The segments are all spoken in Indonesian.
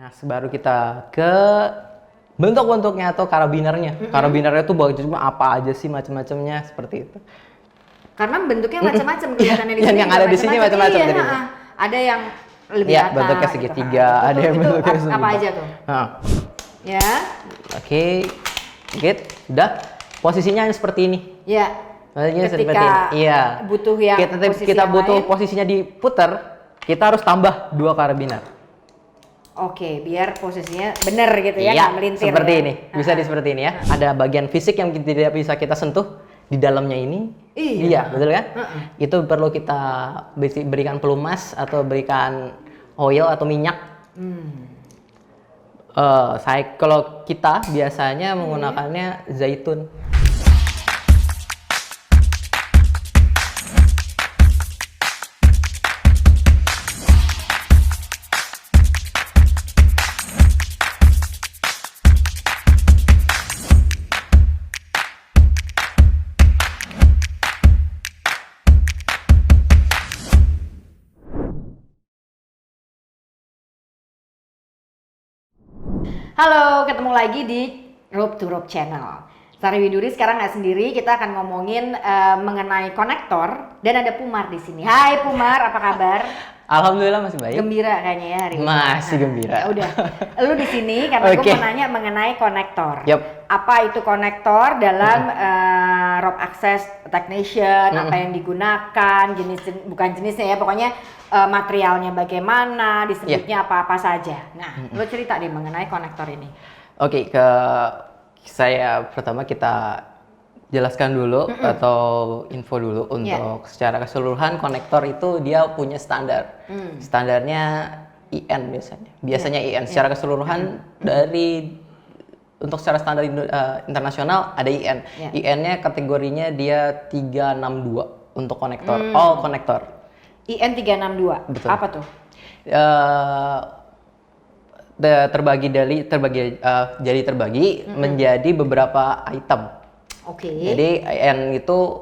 Nah, baru kita ke bentuk-bentuknya atau karabinernya. Karabinernya tuh cuma apa aja sih macam-macamnya seperti itu. Karena bentuknya macam-macam kelihatannya di Yang sini. yang ada di sini macam-macam iya, tadi. ada yang lebih Ya, rata bentuknya gitu, segitiga, ada yang itu bentuknya apa segitiga. aja tuh? Nah, Ya. oke, sudah. Posisinya seperti ini. Ya. Posisinya seperti Ketika ini. Iya. butuh yang kita yang butuh lain, posisinya diputer, kita harus tambah 2 karabiner. Oke, biar posisinya benar gitu ya, Iya, nggak melintir. seperti ya. ini. Bisa seperti ini ya. Ada bagian fisik yang tidak bisa kita sentuh di dalamnya ini. Iya, betul kan? Itu perlu kita berikan pelumas atau berikan oil atau minyak. Kalau kita biasanya menggunakannya zaitun. Halo, ketemu lagi di Rope to Rope Channel. Sari Widuri sekarang nggak sendiri, kita akan ngomongin mengenai konektor dan ada Pumar di sini. Hai Pumar, apa kabar? Alhamdulillah masih baik. Gembira kayaknya ya hari ini. Masih gembira. Ya udah, lu di sini karena gue mau nanya mengenai konektor. Apa itu konektor dalam rope access technician? Apa yang digunakan? Bukan jenisnya ya, pokoknya materialnya bagaimana, disebutnya apa-apa saja. Nah, lu cerita deh mengenai konektor ini. Oke, pertama kita jelaskan dulu atau info dulu untuk secara keseluruhan konektor itu dia punya standar. Standarnya IN biasanya IN secara keseluruhan untuk secara standar internasional ada IN. IN-nya kategorinya dia 362 untuk konektor, all konektor. IN 362. Betul. Apa tuh? Terbagi menjadi beberapa item. Oke. Jadi IN itu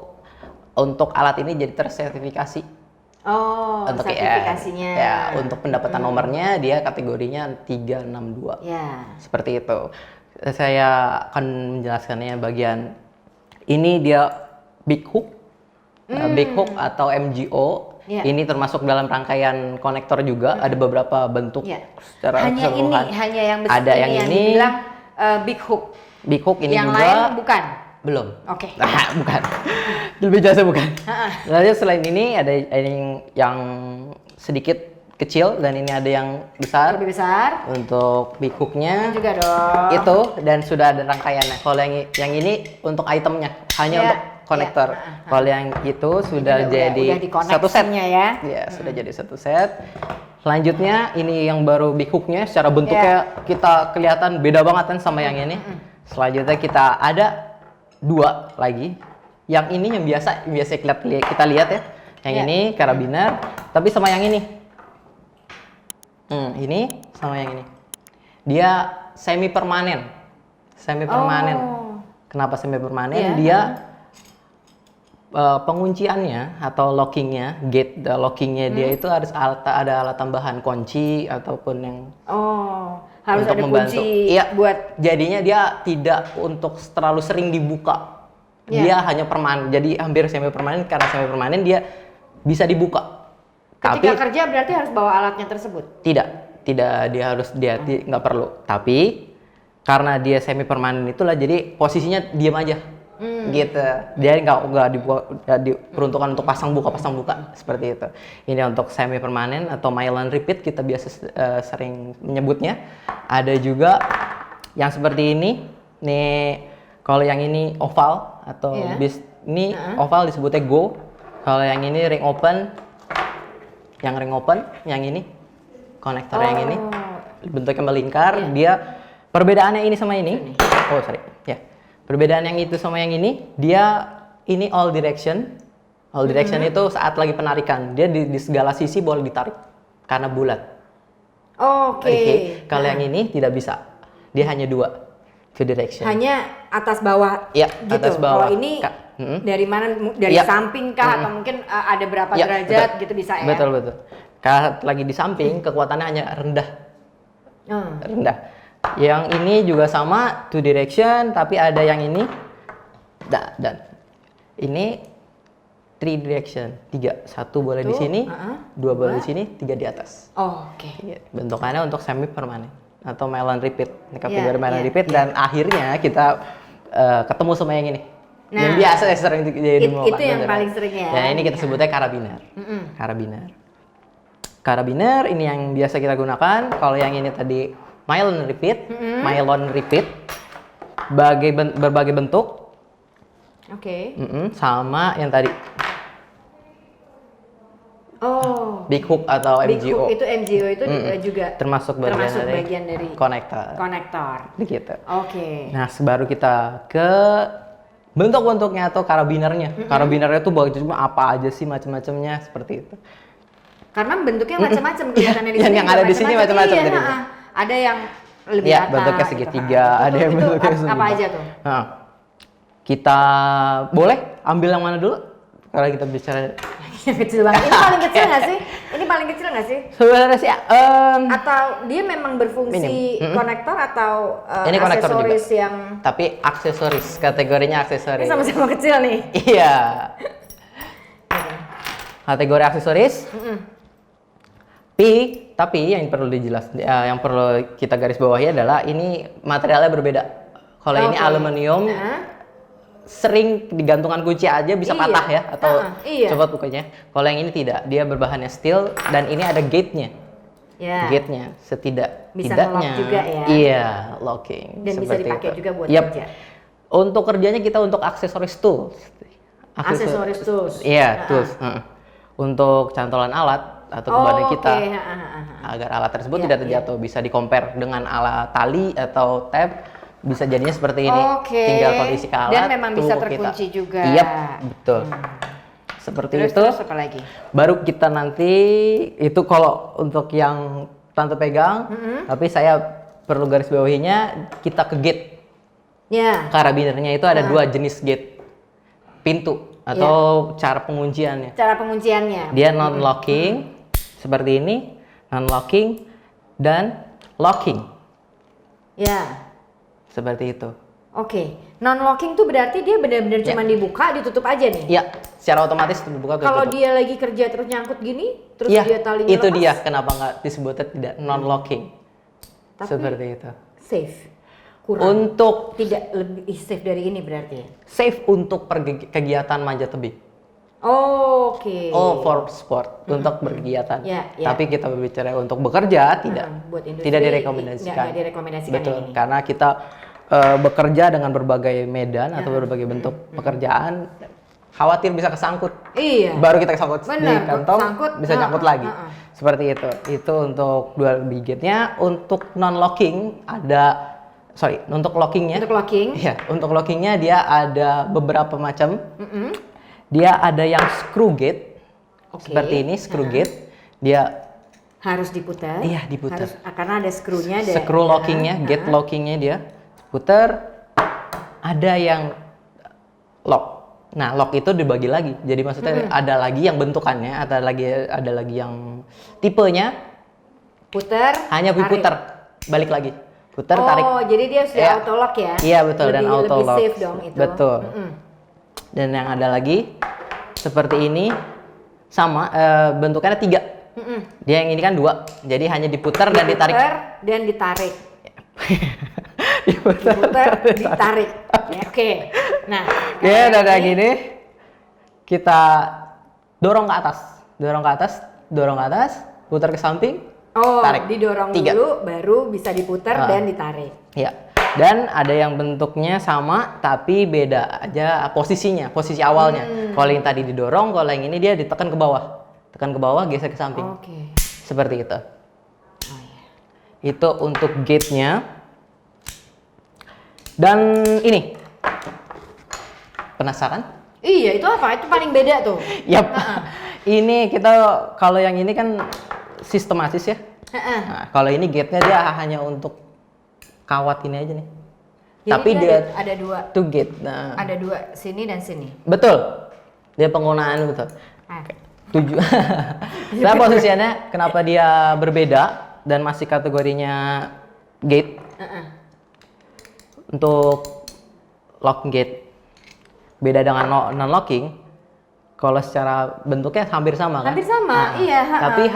untuk alat ini jadi tersertifikasi. Oh, untuk sertifikasinya. Ya, untuk pendapatan nomornya dia kategorinya 362. Ya. Seperti itu. Saya akan menjelaskannya bagian ini dia big hook. Big hook atau MGO. Ini termasuk dalam rangkaian konektor juga, ada beberapa bentuk secara keseluruhan. Hanya yang besar ada yang ini dibilang big hook. Big hook ini yang juga. Yang lain bukan? Belum. Oke. Bukan. Lebih jasa bukan. Lalu selain ini ada yang sedikit kecil dan ini ada yang besar. Lebih besar. Untuk big hooknya. Ini juga dong. Itu dan sudah ada rangkaiannya. Kalau yang ini untuk itemnya, hanya untuk konektor. Kalau yang itu sudah jadi satu set ya. Iya, sudah jadi satu set. Selanjutnya ini yang baru big hooknya, secara bentuknya kita kelihatan beda banget kan sama yang ini. Selanjutnya kita ada 2 lagi. Yang ini yang biasa kita lihat ya. Yang ini karabiner, tapi sama yang ini. Ini sama yang ini. Dia semi permanen. Kenapa semi permanen? Dia pengunciannya atau lockingnya, gate lockingnya dia itu harus ada alat tambahan kunci ataupun yang harus untuk ada membantu. kunci buat jadinya dia tidak untuk terlalu sering dibuka. Dia hanya permanen. Jadi hampir semi permanen. Karena semi permanen dia bisa dibuka. Ketika kerja berarti harus bawa alatnya tersebut? Tidak dia nggak perlu. Tapi karena dia semi permanen itulah jadi posisinya diam aja. Gitu. Dia nggak diperuntukkan untuk pasang buka seperti itu. Ini untuk semi permanen atau mylan repeat kita biasa sering menyebutnya. Ada juga yang seperti ini. Nih kalau yang ini oval atau ini oval disebutnya go. Kalau yang ini ring open, yang ini konektor yang ini bentuknya melingkar. Dia perbedaannya ini sama ini. Perbedaan yang itu sama yang ini, dia ini all direction. All direction itu saat lagi penarikan, dia di segala sisi boleh ditarik karena bulat. Oke. Kalau yang ini tidak bisa, dia hanya 2 direction. Hanya atas bawah. Iya, gitu. atas bawah. Kalau ini dari mana? Dari samping kah atau mungkin ada berapa derajat gitu bisa ya? Betul. Kalau lagi di samping kekuatannya hanya rendah. rendah. Yang ini juga sama, two direction, tapi ada yang ini, dan ini three direction, 3. 1 boleh di sini, 2 boleh di sini, 3 di atas. Oke. Bentukannya untuk semi permanen atau melon repeat. Ini kategori melon repeat dan akhirnya kita ketemu sama yang ini. Yang biasa sering jadi itu yang paling sering ya. Dan ini kita sebutnya karabiner. Karabiner ini yang biasa kita gunakan. Kalau yang ini tadi melon repeat, berbagai bentuk. Oke. Sama yang tadi. Big hook atau Big MGO. Hook itu MGO itu juga termasuk bagian dari konektor. Begitu. Oke. Nah, baru kita ke bentuk-bentuknya atau karabinernya. Karabinernya tuh cuma apa aja sih, macam-macamnya seperti itu. Karena bentuknya macam-macam kelihatannya di sini. Yang ada di sini macam-macam tadi. Ada yang lebih ya, rata. Bentuknya segitiga, gitu. ada yang bentuknya segitiga. Apa aja tuh? Kita boleh ambil yang mana dulu? Kalau kita bicara yang kecil banget. Ini paling kecil nggak sih? Ini paling kecil nggak sih? Sebenarnya sih atau dia memang berfungsi konektor atau ini konektor aksesoris juga. yang tapi aksesoris, kategorinya aksesoris. Ini sama-sama kecil nih. Iya. Kategori aksesoris. Tapi yang perlu yang perlu kita garis bawahi adalah ini materialnya berbeda. Kalau ini aluminium, sering digantungkan kunci aja bisa patah ya atau copot bukannya. Kalau yang ini tidak, dia berbahannya steel dan ini ada gate-nya. Gate-nya setidaknya juga ya. Iya, locking. Dan bisa dipakai juga buat kerja. Untuk kerjanya kita untuk aksesoris tools. Aksesoris tools. Iya, tools. Untuk cantolan alat atau kebadan kita agar alat tersebut tidak terjatuh, bisa di-compare dengan alat tali atau tab. Bisa jadinya seperti ini, tinggal kondisi alat. Dan memang bisa terkunci juga. Iya, betul. Seperti itu. Terus apa lagi? Baru kita nanti itu kalau untuk yang tante pegang, tapi saya perlu garis bawahinya kita ke gate. Karabinernya itu ada 2 jenis gate, pintu atau cara pengunciannya. Dia non locking seperti ini, non locking dan locking. Seperti itu. Non locking tuh berarti dia benar-benar cuma dibuka, ditutup aja nih. Iya, secara otomatis dibuka. Kalau dia lagi kerja terus nyangkut gini, terus dia talinya itu lepas. dia kenapa nggak disebutnya tidak non locking. Seperti itu. Safe. Kurang. Untuk tidak lebih safe dari ini berarti ya. Safe untuk kegiatan manjat tebing. For sport, untuk berkegiatan. Tapi kita berbicara untuk bekerja tidak direkomendasikan. Betul, karena kita bekerja dengan berbagai medan atau berbagai bentuk pekerjaan, khawatir bisa kesangkut. Baru kita kesangkut di kantong, bisa nyangkut lagi. Seperti itu. Itu untuk 2 gate-nya. Untuk non locking untuk lockingnya. Untuk lockingnya dia ada beberapa macam. Dia ada yang screw gate, seperti ini screw gate. Dia harus diputar. Iya, diputar. Karena ada screw-nya. Screw lockingnya, gate lockingnya dia putar. Ada yang lock. Nah, lock itu dibagi lagi. Jadi maksudnya ada lagi yang bentukannya, ada lagi yang tipenya. Hanya putar, balik lagi. Putar, tarik. Jadi dia sudah auto lock ya? Iya, betul. Dan auto lock. Lebih safe dong itu. Betul. Dan yang ada lagi seperti ini sama bentukannya 3. Dia yang ini kan 2, jadi hanya diputar dan ditarik. Diputar, ditarik. Oke. Nah, ada gini. Kita dorong ke atas, putar ke samping. Tarik. Didorong 3. dulu, baru bisa diputar dan ditarik. Iya. Dan ada yang bentuknya sama tapi beda aja posisinya, posisi awalnya. Kalau yang tadi didorong, kalau yang ini dia ditekan ke bawah. Tekan ke bawah, geser ke samping. Seperti itu. Itu untuk gate-nya. Dan ini. Penasaran? Iya, itu apa? Itu paling beda tuh. Ini kita kalau yang ini kan sistematis ya. Nah, kalau ini gate-nya dia hanya untuk kawat ini aja nih. Jadi tapi dia ada 2. Two gate. Nah. Ada 2 sini dan sini. Betul. Dia penggunaan betul. 7. Nah, posisinya kenapa dia berbeda dan masih kategorinya gate. Untuk locking gate beda dengan non-locking. Kalau secara bentuknya hampir sama kan? Hampir sama, iya. Tapi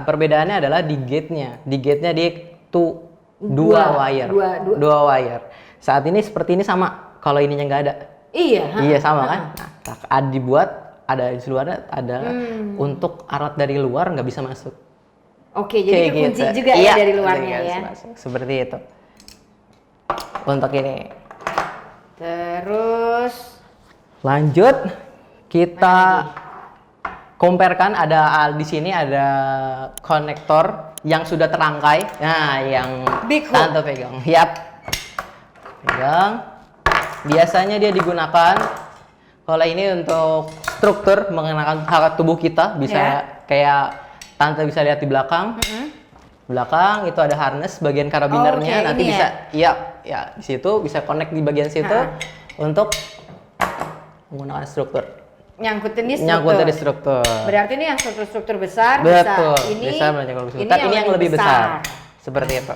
perbedaannya adalah di gate-nya. Di gate-nya dia tuh dua wire. Saat ini seperti ini sama. Kalau ininya nggak ada. Iya sama kan? Nah, dibuat ada di luar ada untuk alat dari luar nggak bisa masuk. Oke, jadi kunci gitu juga ya dari luarnya ya. Seperti itu. Untuk ini. Terus lanjut kita comparekan di sini ada konektor yang sudah terangkai. Nah, yang Tante pegang. Pegang. Biasanya dia digunakan kalau ini untuk struktur mengenakan hak tubuh kita, bisa kayak Tante bisa lihat di belakang. Belakang itu ada harness bagian karabinernya, nanti bisa ya di situ bisa connect di bagian situ untuk menggunakan struktur. Nyangkutin di struktur. Berarti ini yang struktur besar. Betul. Bisa menyangkut struktur. Ini yang lebih besar. Seperti itu.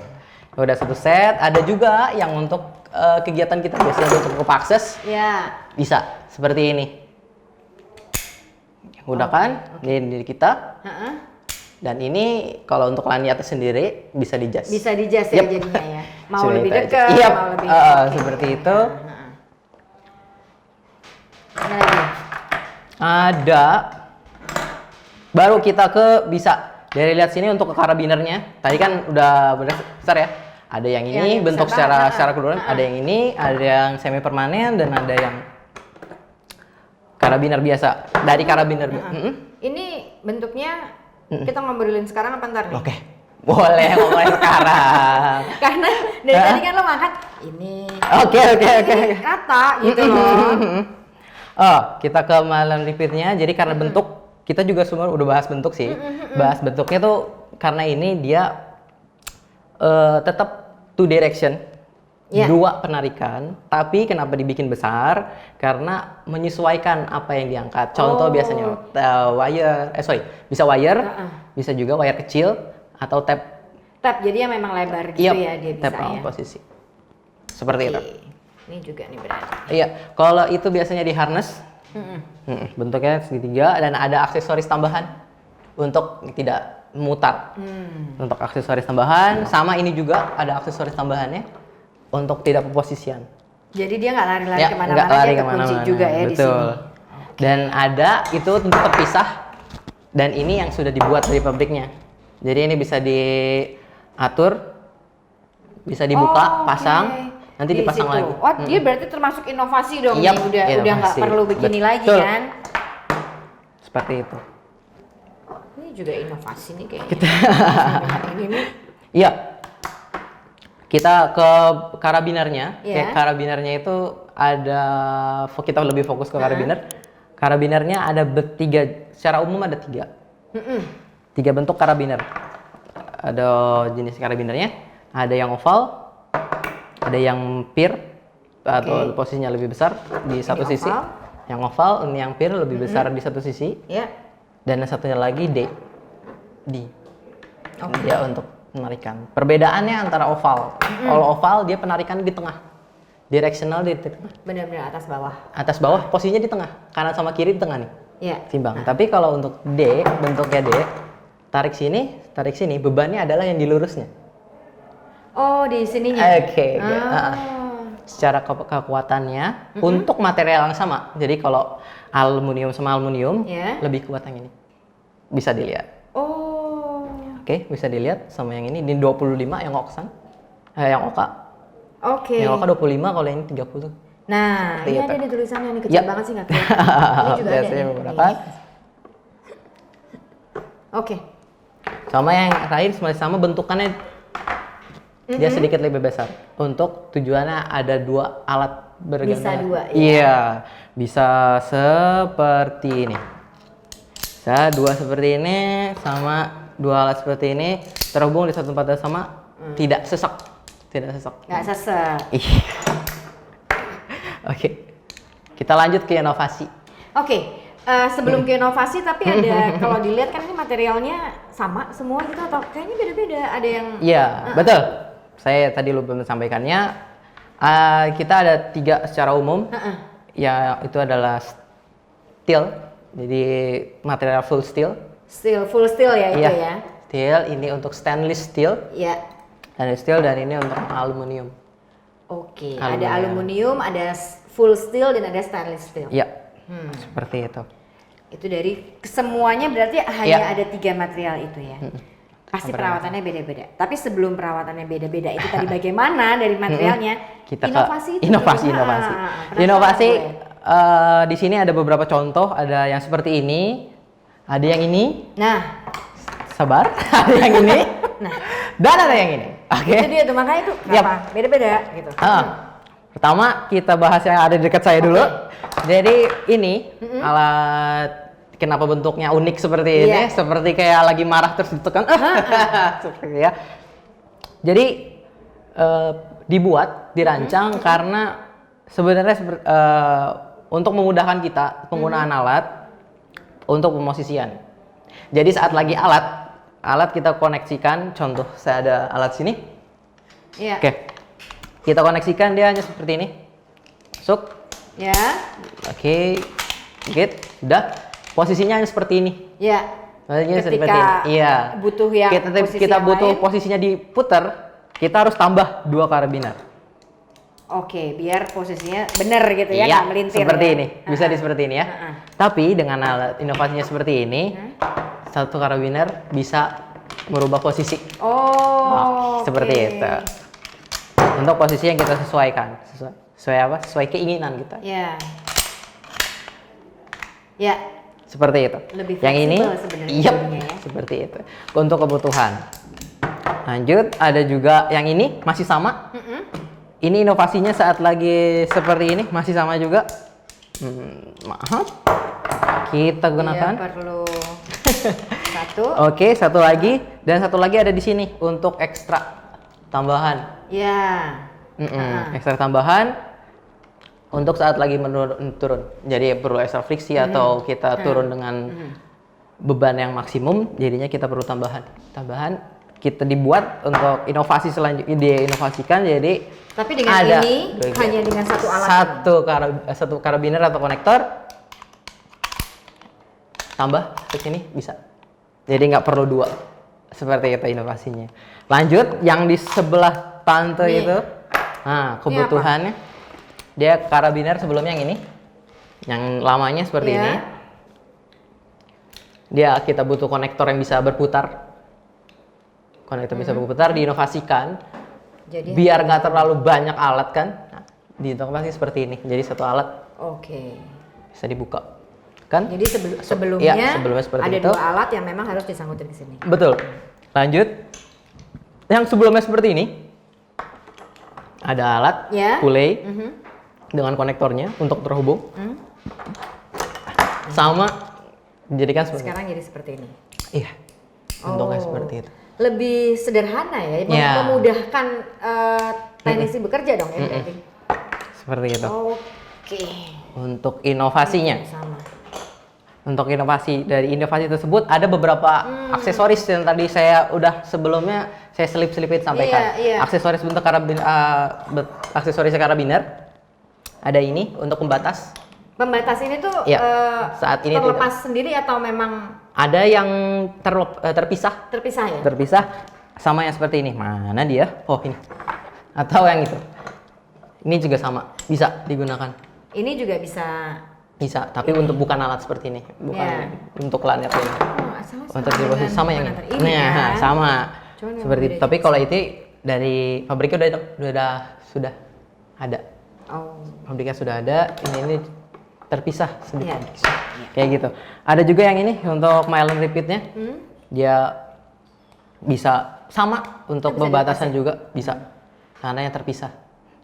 Udah satu set. Ada juga yang untuk kegiatan kita biasanya untuk group access. Bisa seperti ini. Gunakan diri kita. Dan ini kalau untuk LAN di atas sendiri bisa di-adjust. Bisa di-adjust ya jadinya ya. Mau lebih dekat, mau lebih seperti itu. Ada baru kita bisa dari lihat sini untuk ke karabinernya. Tadi kan udah besar ya. Ada yang ini bentuk secara keseluruhan, ada yang ini, ada yang semi permanen dan ada yang karabiner biasa. Dari karabiner. Ini bentuknya kita ngobrolin sekarang apa ntar nih? Oke. Boleh ngomongin sekarang. Karena dari tadi kan lo makan ini. Oke. Rata gitu loh. Kita ke malam repeatnya. Jadi karena bentuk, kita juga semua udah bahas bentuk sih. Bahas bentuknya tuh karena ini dia tetap two direction, dua penarikan. Tapi kenapa dibikin besar? Karena menyesuaikan apa yang diangkat. Contoh biasanya bisa wire, bisa juga wire kecil atau tab. Jadi yang memang lebar gitu ya dia bisa tab posisi. Seperti itu. Ini juga nih berarti. Iya, kalau itu biasanya di harness, bentuknya segitiga dan ada aksesoris tambahan untuk tidak mutar. Untuk aksesoris tambahan, sama ini juga ada aksesoris tambahannya untuk tidak posisian. Jadi dia nggak lari-lari kemana-mana, dia terkunci juga ya. Betul. Di sini. Dan ada itu untuk terpisah dan ini yang sudah dibuat dari pabriknya. Jadi ini bisa diatur, bisa dibuka, pasang. Nanti dipasang lagi. Dia berarti termasuk inovasi dong. Udah nggak perlu begini lagi kan? Seperti itu. Ini juga inovasi nih kayaknya. Iya. Kita ke karabinernya. Karabinernya itu ada, kita lebih fokus ke karabiner. Karabinernya ada secara umum ada 3. 3 bentuk karabiner. Ada jenis karabinernya. Ada yang oval. Ada yang pir atau posisinya lebih besar di satu sisi. Yang oval, ini yang pir lebih besar di satu sisi. Dan yang satunya lagi D. Ya untuk penarikan. Perbedaannya antara oval. Kalau oval dia penarikan di tengah. Directional di tengah. Benar-benar atas bawah. Atas bawah posisinya di tengah. Kanan sama kiri di tengah nih. Timbang. Nah. Tapi kalau untuk D, bentuknya D, tarik sini, bebannya adalah yang di lurusnya. Oh, di sininya. Oke. Secara kekuatannya untuk material yang sama. Jadi kalau aluminium sama aluminium lebih kuat yang ini. Bisa dilihat. Oke, bisa dilihat sama yang ini. Ini 25 yang oksan. Yang oka. Yang oka 25, kalau yang ini 30. Nah, ini ada di tulisannya nih, kecil banget sih nggak kelihatan. Ini juga ada nih. Oke. Sama yang terakhir sama bentukannya. Dia sedikit lebih besar. Untuk tujuannya ada 2 alat bergantung. Bisa 2 ya? Iya. Bisa seperti ini. Bisa 2 seperti ini sama 2 alat seperti ini terhubung di satu tempat yang sama. Tidak sesak. Nggak sesek. Oke. Kita lanjut ke inovasi. Oke. Sebelum ke inovasi, tapi ada kalau dilihat kan ini materialnya sama semua gitu atau kayaknya beda-beda. Ada yang betul. saya tadi lupa menyampaikannya, kita ada 3 secara umum. Ya, itu adalah steel, jadi material full steel. Full steel ya itu ya. Steel, ini untuk stainless steel. Iya. Stainless steel, dan ini untuk aluminium. Oke, ada aluminium, ada full steel dan ada stainless steel. Iya. Seperti itu. Itu dari semuanya berarti hanya ada 3 material itu ya. Pasti perawatannya beda-beda. Tapi sebelum perawatannya beda-beda itu tadi bagaimana dari materialnya? Inovasi. Di sini ada beberapa contoh, ada yang seperti ini, ada yang ini. Nah, sabar, ada yang ini. Nah, dan ada yang ini. Oke. Itu dia tuh, makanya itu kenapa beda-beda gitu. Pertama kita bahas yang ada di dekat saya dulu. Jadi ini alat, kenapa bentuknya unik seperti ini? Seperti kayak lagi marah terus ditekan. Seperti ya. Jadi dirancang karena sebenarnya untuk memudahkan kita penggunaan alat untuk pemosisian. Jadi saat lagi alat kita koneksikan, contoh saya ada alat sini. Iya. Oke. Kita koneksikan, dia hanya seperti ini. Masuk. Ya. Oke. Git, sudah. Posisinya hanya seperti ini. Iya. Posisinya Ketika seperti ini. Iya. Butuh yang kita butuh posisinya diputar, kita harus tambah 2 karabiner. Oke, biar posisinya benar gitu ya, Iya, nggak melintir. seperti ya. ini. Bisa seperti ini ya. Tapi dengan alat inovasinya seperti ini, 1 karabiner bisa merubah posisi. Seperti itu. Untuk posisi yang kita sesuaikan. Sesuai apa? Sesuai keinginan kita. Ya. Ya. Seperti itu. Lebih yang ini, ya. Seperti itu. Untuk kebutuhan. Lanjut, ada juga yang ini masih sama. Ini inovasinya saat lagi seperti ini masih sama juga. Maaf. Kita gunakan. Iya, perlu satu. Oke, satu lagi, dan satu lagi ada di sini untuk ekstra tambahan. Ya. Ekstra tambahan untuk saat lagi turun. Jadi perlu ekstra friksi atau kita turun dengan beban yang maksimum, jadinya kita perlu tambahan. Kita dibuat untuk inovasi selanjutnya, diinovasikan jadi. Tapi dengan ini hanya dengan satu alat. Satu karabiner atau konektor. Tambah ke sini bisa. Jadi nggak perlu 2. Seperti itu inovasinya. Lanjut, yang di sebelah tante itu. Nah, kebutuhannya. Dia karabiner sebelumnya yang ini. Yang lamanya seperti ini. Kita butuh konektor yang bisa berputar. Konektor bisa berputar, diinovasikan. Jadi biar nggak terlalu banyak alat kan. Nah, diinovasi seperti ini. Jadi satu alat. Oke. Bisa dibuka. Kan? Jadi sebelumnya ada itu. 2 alat yang memang harus disangkutin ke sini. Betul. Lanjut. Yang sebelumnya seperti ini. Ada alat pulley dengan konektornya untuk terhubung. Sama dijadikan seperti sekarang jadi seperti ini. Iya. Bentuknya seperti itu. Lebih sederhana ya, memudahkan teknisi bekerja dong ya berarti. Seperti itu. Oke. Untuk inovasinya. Sama. Untuk inovasi dari inovasi tersebut ada beberapa aksesoris yang tadi saya udah sebelumnya saya selip-selipin sampaikan. Aksesoris bentuk aksesoris karabiner. Ada ini untuk pembatas. Pembatas ini tuh saat ini terlepas sendiri atau memang ada yang terpisah? Terpisah ya? Terpisah sama yang seperti ini. Mana dia? Oh, ini. Atau yang itu. Ini juga sama, bisa digunakan. Ini juga bisa. Bisa, tapi untuk bukan alat seperti ini, bukan untuk lanyard ini. Untuk diposisi sama yang ini. Nah, sama. Seperti itu. Tapi kalau itu dari pabriknya sudah ada. Pabriknya sudah ada. Ini terpisah sedikit. Kayak gitu. Ada juga yang ini untuk mile and repeat-nya. Dia bisa sama untuk pembatasan juga bisa. Karena yang terpisah.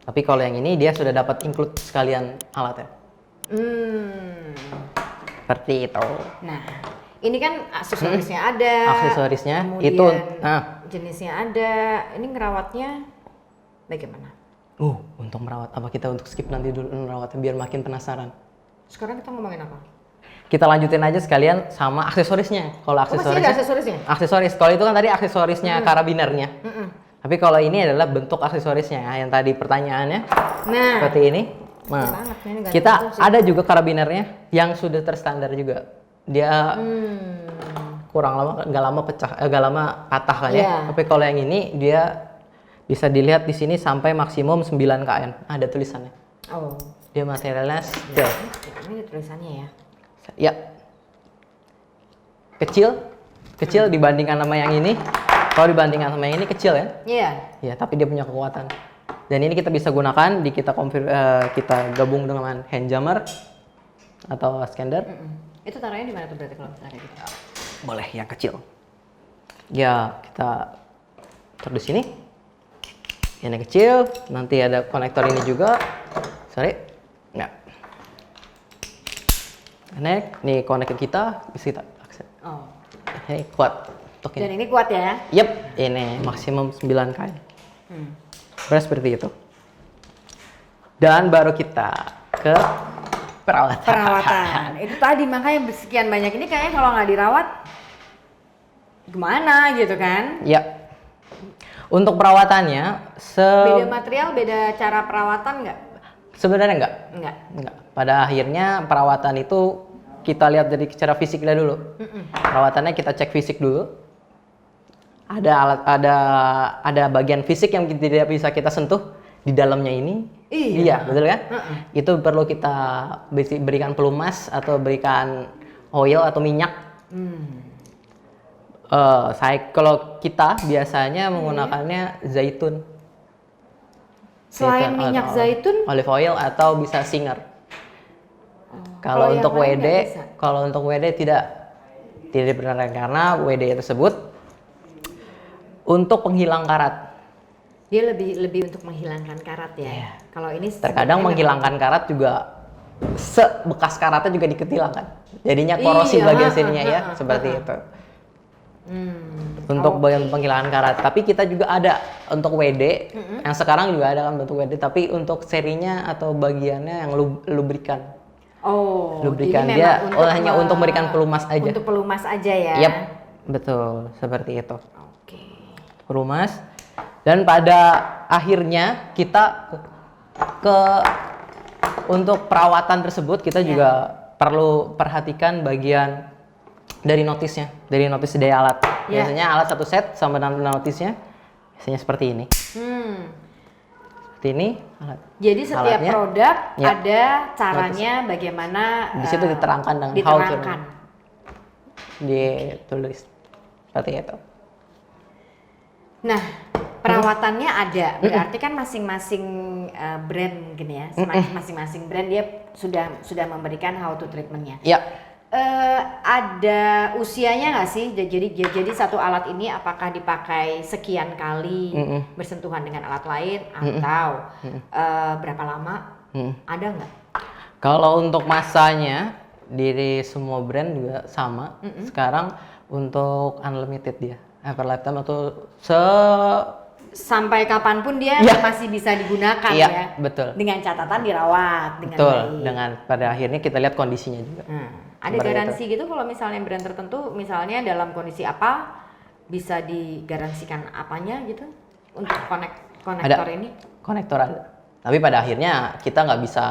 Tapi kalau yang ini dia sudah dapat include sekalian alatnya. Seperti itu. Nah, ini kan aksesorisnya ada. Aksesorisnya itu. Jenisnya ada. Ini ngerawatnya bagaimana? Untuk merawat apa kita untuk skip nanti dulu merawatnya biar makin penasaran. Sekarang kita ngomongin apa? Kita lanjutin aja sekalian sama aksesorisnya. Kalau aksesorisnya. Masih ada aksesorisnya? Aksesoris. Kalau itu kan tadi aksesorisnya karabinernya. Tapi kalau ini adalah bentuk aksesorisnya yang tadi pertanyaannya. Nah, seperti ini. Nah, banget, ini nggak kita tentu sih. ada juga karabinernya yang sudah terstandar juga. Dia kurang lama, nggak lama pecah, nggak lama patah kan ya. Iya. Tapi kalau yang ini dia bisa dilihat di sini sampai maksimum 9 kN. Ada tulisannya. Oh. Dia materialnya steel. Ini tulisannya ya. Ya. Kecil dibandingkan sama yang ini. Kalau dibandingkan sama yang ini kecil ya. Iya. Ya, tapi dia punya kekuatan. Dan ini kita bisa gunakan kita gabung dengan hand jammer atau scander. Itu taruhnya di mana tuh berarti kalau misalnya gitu? Boleh yang kecil. Ya, kita taruh di sini. Yang kecil, nanti ada konektor ini juga. Sorry. Nggak. Ini konektor kita, bisa kita akses. Oh. Ini kuat. Untuk Dan ini. ini kuat ya? Yep, ini maksimum 9 kN. Beres seperti itu. Dan baru kita ke perawatan. Perawatan. Itu tadi makanya sekian banyak ini kayaknya kalau nggak dirawat gimana gitu kan? Ya. Untuk perawatannya Beda material, beda cara perawatan nggak? sebenarnya enggak. Nggak. Pada akhirnya perawatan itu kita lihat dari secara fisiknya dulu. Perawatannya kita cek fisik dulu. Ada bagian fisik yang tidak bisa kita sentuh di dalamnya ini. Iya, betul kan? Itu perlu kita berikan pelumas atau berikan oil atau minyak. Kalau kita biasanya menggunakannya zaitun. Selain minyak zaitun, olive oil atau bisa Singer. kalau Kalau untuk yang lain WD, nggak bisa? kalau untuk WD tidak dibenarkan karena WD tersebut untuk penghilang karat. dia lebih untuk menghilangkan karat ya. Iya. Kalau ini Terkadang sebenarnya menghilangkan karat juga bekas karatnya juga diketilangkan. Jadinya korosi Iya, bagian sininya ya, seperti itu. Untuk bagian penghilangan karat. Tapi kita juga ada untuk WD, yang sekarang juga ada kan bentuk WD, tapi untuk serinya atau bagiannya yang lubrikan. Oh, Lubrikan jadi dia memang hanya untuk memberikan pelumas aja. Untuk pelumas aja ya. Yap, betul, seperti itu. Oke. Pelumas. Dan pada akhirnya kita untuk perawatan tersebut kita juga perlu perhatikan bagian dari notisnya, dari notis dari alat. Biasanya alat satu set sama dengan notisnya biasanya seperti ini. Seperti ini alat. Jadi setiap alatnya, produk ada caranya bagaimana di situ diterangkan dengan diterangkan. Ditulis seperti itu. Nah, perawatannya ada, berarti kan masing-masing brand gini ya, masing-masing brand dia sudah memberikan how to treatmentnya. Iya. Ada usianya nggak sih? Jadi satu alat ini apakah dipakai sekian kali bersentuhan dengan alat lain atau berapa lama? Ada nggak? Kalau untuk masanya dari semua brand juga sama. Sekarang untuk unlimited dia, ever lifetime atau sampai kapanpun dia masih bisa digunakan ya. Betul. Dengan catatan dirawat dengan betul. baik. Dengan pada akhirnya kita lihat kondisinya juga. Ada garansi gitu kalau misalnya brand tertentu, misalnya dalam kondisi apa bisa digaransikan apanya gitu untuk konektor ini? Konektor ada. Tapi pada akhirnya kita nggak bisa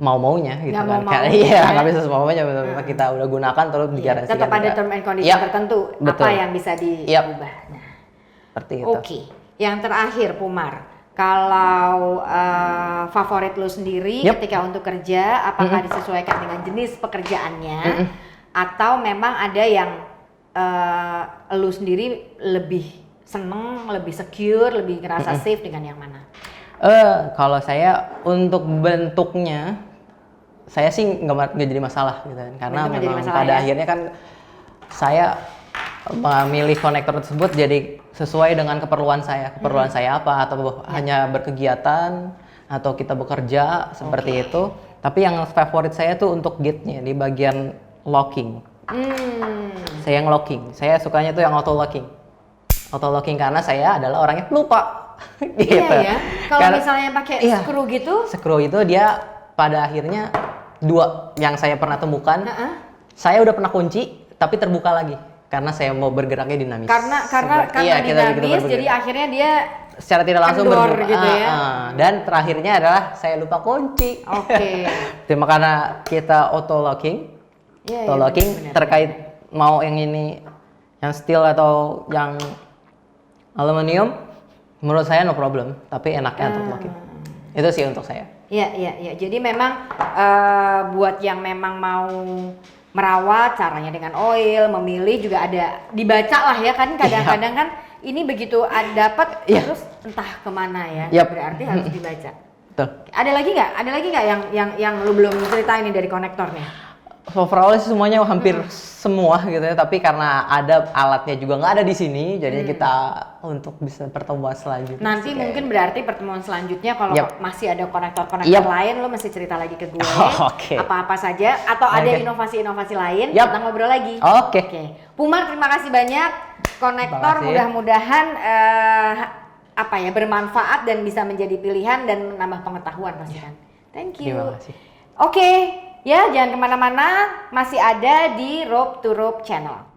mau-maunya gitu kan. Nggak bisa mau-maunya. Kita udah gunakan terus digaransikan. Tetap ada term and condition tertentu. Betul. Apa yang bisa diubah. Nah, seperti itu. Oke. Yang terakhir Pumar, kalau favorit lu sendiri ketika untuk kerja, apakah disesuaikan dengan jenis pekerjaannya atau memang ada yang lu sendiri lebih seneng, lebih secure, lebih ngerasa safe dengan yang mana? Kalau saya untuk bentuknya, saya sih nggak jadi masalah gitu kan, karena memang pada akhirnya kan saya memilih konektor tersebut jadi sesuai dengan keperluan saya. Keperluan saya apa? Atau hanya berkegiatan atau kita bekerja seperti itu. Tapi yang favorit saya tuh untuk gate-nya di bagian locking. Saya yang locking. Saya sukanya tuh yang auto locking. Auto locking karena saya adalah orangnya lupa. Gitu. Iya ya. Kalau misalnya pakai screw gitu? Screw itu dia pada akhirnya dua yang saya pernah temukan. Saya udah pernah kunci tapi terbuka lagi. karena saya mau bergeraknya dinamis. Karena Iya, dinamis, jadi akhirnya dia secara tidak langsung kendor gitu ya. Dan terakhirnya adalah saya lupa kunci. Oke. Cuma karena kita auto locking, benar, terkait mau yang ini, yang steel atau yang aluminium, menurut saya no problem, tapi enaknya untuk locking. Itu sih untuk saya. Iya. Jadi memang buat yang memang mau merawat, caranya dengan oil, memilih juga ada dibaca lah ya kan. Kadang-kadang kan ini begitu dapat terus entah kemana ya. Berarti harus dibaca. Betul. Ada lagi nggak yang lu belum ceritain nih dari konektornya? Overall sih semuanya hampir semua gitu ya, tapi karena ada alatnya juga nggak ada di sini, jadi kita untuk bisa pertemuan selanjutnya. Nanti mungkin berarti pertemuan selanjutnya kalau masih ada konektor-konektor lain, lo mesti cerita lagi ke gue. Apa-apa saja, atau ada inovasi-inovasi lain, kita ngobrol lagi. Oke. Pumar, terima kasih banyak. Konektor mudah-mudahan bermanfaat dan bisa menjadi pilihan dan menambah pengetahuan pasti kan. Thank you. Terima kasih. Oke. Ya, jangan kemana-mana, masih ada di Rope to Rope Channel.